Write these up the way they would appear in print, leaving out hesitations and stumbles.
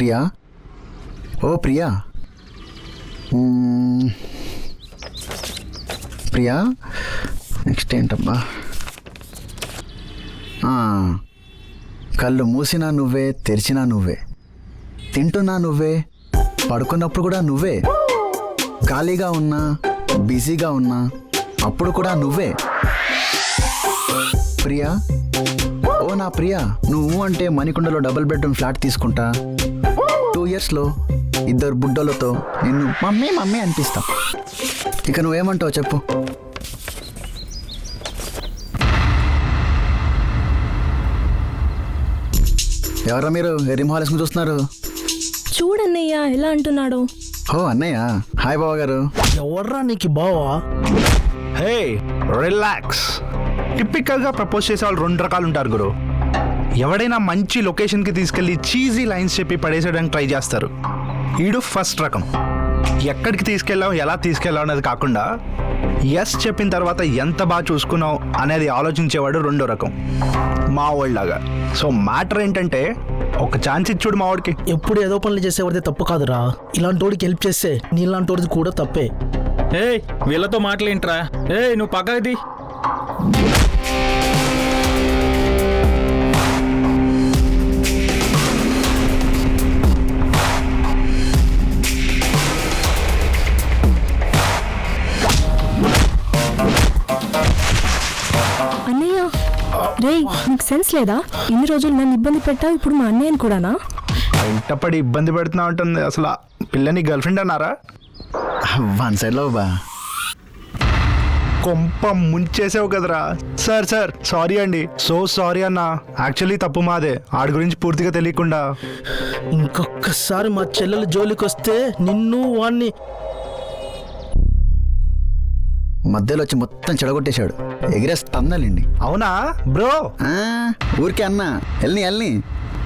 ప్రియా, ఓ Priya. Priya, next ఏంటబ్బా? కళ్ళు మూసినా నువ్వే, తెరిచినా నువ్వే, తింటున్నా నువ్వే, పడుకున్నప్పుడు కూడా నువ్వే, ఖాళీగా ఉన్నా బిజీగా ఉన్నా అప్పుడు కూడా నువ్వే. ప్రియా, ఓ నా ప్రియా, నువ్వు అంటే మణికొండలో డబుల్ బెడ్రూమ్ ఫ్లాట్ తీసుకుంటా, 2 yearsలో 2 బుడ్డలతో నిన్ను మమ్మీ మమ్మీ అనిపిస్తా. ఇక నువ్వేమంటావు చెప్పు? ఎవరా మీరు ఎరిమహాలేసుకుని చూస్తున్నారు? చూడన్నయ్య ఎలా అంటున్నాడు. ఓ అన్నయ్య, హాయ్ బావ గారు. ఎవర్రా నీకు బావా? హే రిలాక్స్. టిపికల్గా ప్రపోజ్ చేసే వాళ్ళు 2 రకాలు ఉంటారు గురు. ఎవడైనా మంచి లొకేషన్కి తీసుకెళ్ళి చీజీ లైన్స్ చెప్పి పడేసేయడానికి ట్రై చేస్తారు. ఈడు ఫస్ట్ రకం. ఎక్కడికి తీసుకెళ్ళావు, ఎలా తీసుకెళ్ళావు అనేది కాకుండా ఎస్ చెప్పిన తర్వాత ఎంత బాగా చూసుకున్నావు అనేది ఆలోచించేవాడు 2వ రకం, మా వాళ్ళలాగా. సో మ్యాటర్ ఏంటంటే ఒక ఛాన్స్ ఇచ్చుడు మా వాడికి. ఎప్పుడు ఏదో పనులు చేసేవాడితే తప్పు కాదురా, ఇలాంటి వాడికి హెల్ప్ చేస్తే నీలాంటి వాడిది కూడా తప్పే. ఏయ్ వీళ్ళతో మాటలేంట్రా? ఏయ్ నువ్వు పక్కది. అన్నయ్య రే, నీకు సెన్స్ లేదా? ఇన్ని రోజులు నన్ను ఇబ్బంది పెట్టావు, ఇప్పుడు మా అన్నయ్యని కూడానా? వెంటపడి ఇబ్బంది పెడుతున్నా ఉంటుంది. అసలు ఆ పిల్లని గర్ల్ ఫ్రెండ్ అన్నారా? 1 సైడ్లో బా. కొంప ముంచేసావు కదరా. సార్ సారీ అండి. సో సారీ అన్న. యాక్చువల్లీ తప్పు మాదే, ఆడి గురించి పూర్తిగా తెలియకుండా. ఇంకొకసారి మా చెల్లెలు జోలికి వస్తే నిన్ను వాణ్ణి మధ్యలో వచ్చి మొత్తం చెడగొట్టేశాడు. ఎగిరేస్తన్నాలండి. అవునా బ్రో? ఊరికే అన్నా, వెళ్ళని.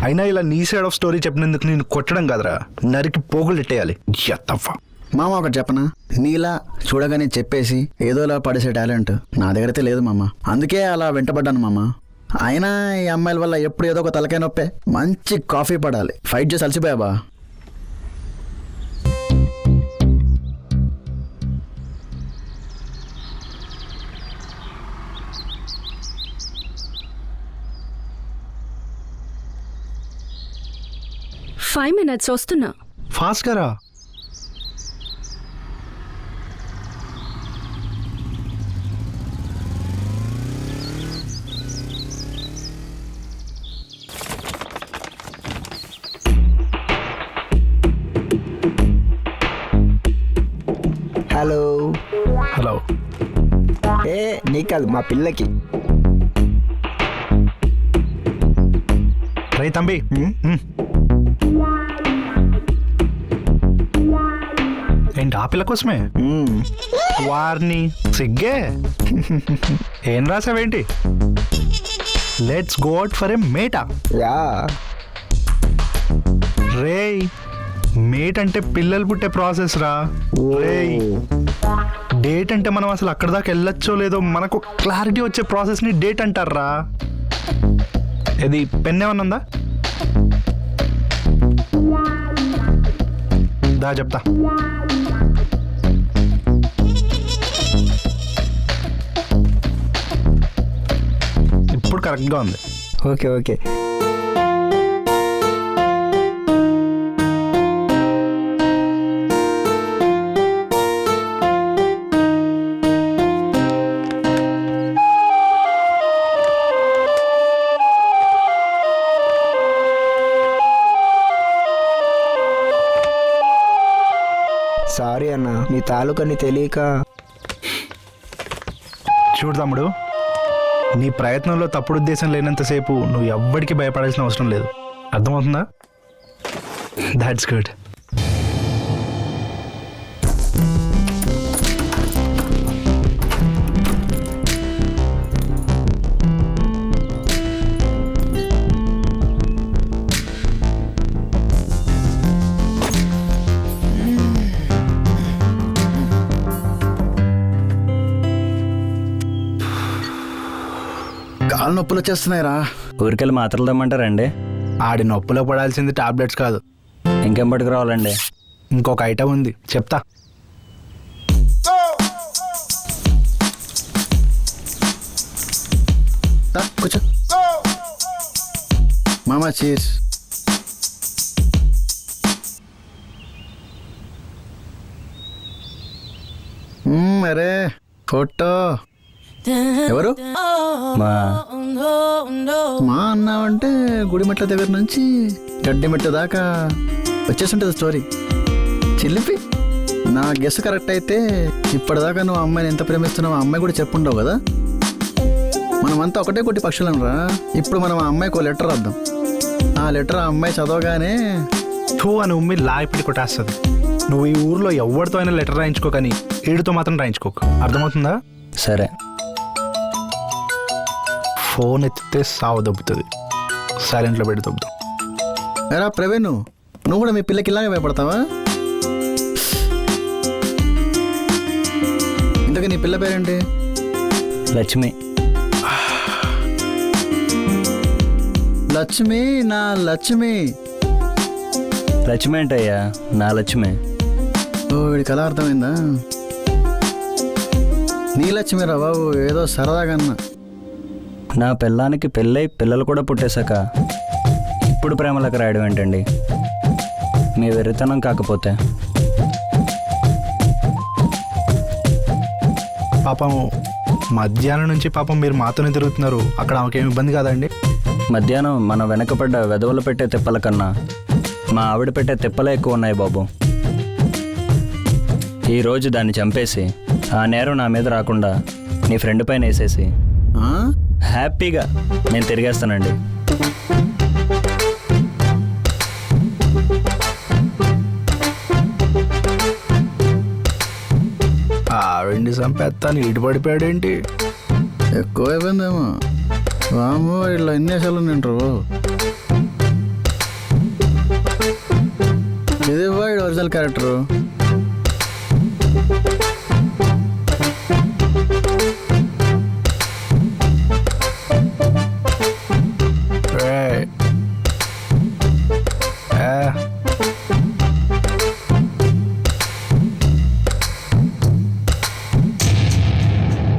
అయినా ఇలా నీ సైడ్ ఆఫ్ స్టోరీ చెప్పినందుకు నేను కొట్టడం కాదురా, నరికి పోగులు ఎట్టేయాలి. ఎత్తవ్వా మామ, ఒకటి చెప్పనా? నీలా చూడగానే చెప్పేసి ఏదోలా పడేసే టాలెంట్ నా దగ్గర అయితే లేదు మామ. అందుకే అలా వెంటబడ్డాను మామ. అయినా ఈ అమ్మాయిల వల్ల ఎప్పుడు ఏదో ఒక తలకాయ నొప్పే. మంచి కాఫీ పడాలి. ఫైట్ చేసి అలసిపోయా బా. ఫైవ్ మినిట్స్ వస్తున్నా. ఫాస్ట్ గా. Hello hello. నీకు కాదు, మా పిల్లకి. రే తంబి, ఏంటి ఆ పిల్ల కోసమే? వారిని సిగ్గే. ఏం రాసావేంటి? Let's go out for a mate. Yeah. రే మేట్ అంటే పిల్లలు పుట్టే ప్రాసెస్ రా. రే డేట్ అంటే మనం అసలు అక్కడ దాకా వెళ్ళొచ్చో లేదో మనకు క్లారిటీ వచ్చే ప్రాసెస్ని డేట్ అంటారా. ఇది పెన్ ఏమన్నా ఉందా? దా చెప్తా. ఇప్పుడు కరెక్ట్గా ఉంది. ఓకే. సారీ అన్న, నీ తాలూకని తెలియక. చూడు తమ్ముడు, నీ ప్రయత్నంలో తప్పుడు ఉద్దేశం లేనంతసేపు నువ్వు ఎవ్వడికి భయపడాల్సిన అవసరం లేదు. అర్థమవుతుందా? That's good. కాళ్ళు నొప్పులు వచ్చేస్తున్నాయిరా. ఊరికెళ్ళి మాత్రలు తెమ్మంటారండి? ఆడి నొప్పులో పడాల్సింది టాబ్లెట్స్ కాదు, ఇంకేం పట్టుకురావాలండి? ఇంకొక ఐటమ్ ఉంది, చెప్తా. కూర్చో మామా, చీర్స్. అరే ఫోటో ఎవరు? మా అన్నావంటే గుడిమెట్ల దగ్గర నుంచి గడ్డిమెట్ల దాకా వచ్చేస్తుంటుంది స్టోరీ. చిల్లిపి నా గెస్ కరెక్ట్ అయితే ఇప్పటిదాకా నువ్వు అమ్మాయిని ఎంత ప్రేమిస్తున్నావు అమ్మాయి కూడా చెప్పుండవు కదా. మనమంతా ఒకటే కొట్టి పక్షులను రా. ఇప్పుడు మనం ఆ అమ్మాయికి ఒక లెటర్ రాద్దాం. ఆ లెటర్ ఆ అమ్మాయి చదవగానే టూ అని ఉమ్మి లాగిపెట్టి కొట్టేస్తుంది. నువ్వు ఈ ఊర్లో ఎవరితో అయినా లెటర్ రాయించుకో, కానీ ఏడుతో మాత్రం రాయించుకోకు. అర్థమవుతుందా? సరే. ఫోన్ ఎత్తితే సావు దొబ్బుతుంది, సైలెంట్లో పెట్టి దొబ్బుతాం. ఎరా ప్రవీణ్, నువ్వు కూడా మీ పిల్లకి ఇలాగే భయపడతావా? ఇంతకీ నీ పిల్ల పేరేంటి? లక్ష్మి. లక్ష్మి, నా లక్ష్మి. లక్ష్మి ఏంటయ్యా? నా లక్ష్మి. ఓ వీడికి అలా అర్థమైందా? నీ లక్ష్మి రా బాబు, ఏదో సరదాగా అన్నా. నా పిల్లానికి పెళ్ళై పిల్లలు కూడా పుట్టేశాక ఇప్పుడు ప్రేమలకు రాయడం ఏంటండి? మీ వెర్రితనం కాకపోతే. పాపం మధ్యాహ్నం నుంచి పాపం మీరు మాతోనే తిరుగుతున్నారు, అక్కడ ఆమెకేమి ఇబ్బంది కాదండి? మధ్యాహ్నం మన వెనకపడ్డ వెధవలు పెట్టే తిప్పల కన్నా మా ఆవిడ పెట్టే తిప్పలే ఎక్కువ ఉన్నాయి బాబు. ఈరోజు దాన్ని చంపేసి ఆ నేరం నా మీద రాకుండా నీ ఫ్రెండ్ పైన వేసేసి హ్యాపీగా నేను తిరిగేస్తానండి. ఆవిడ్ని చంపేస్తాను ఇటు పడిపోయాడేంటి? ఎక్కువ అయిపోయిందేమో. వామో ఇట్లా ఎన్ని వేషాలు నింటారు. ఇది వాడి ఒరిజినల్ క్యారెక్టరు.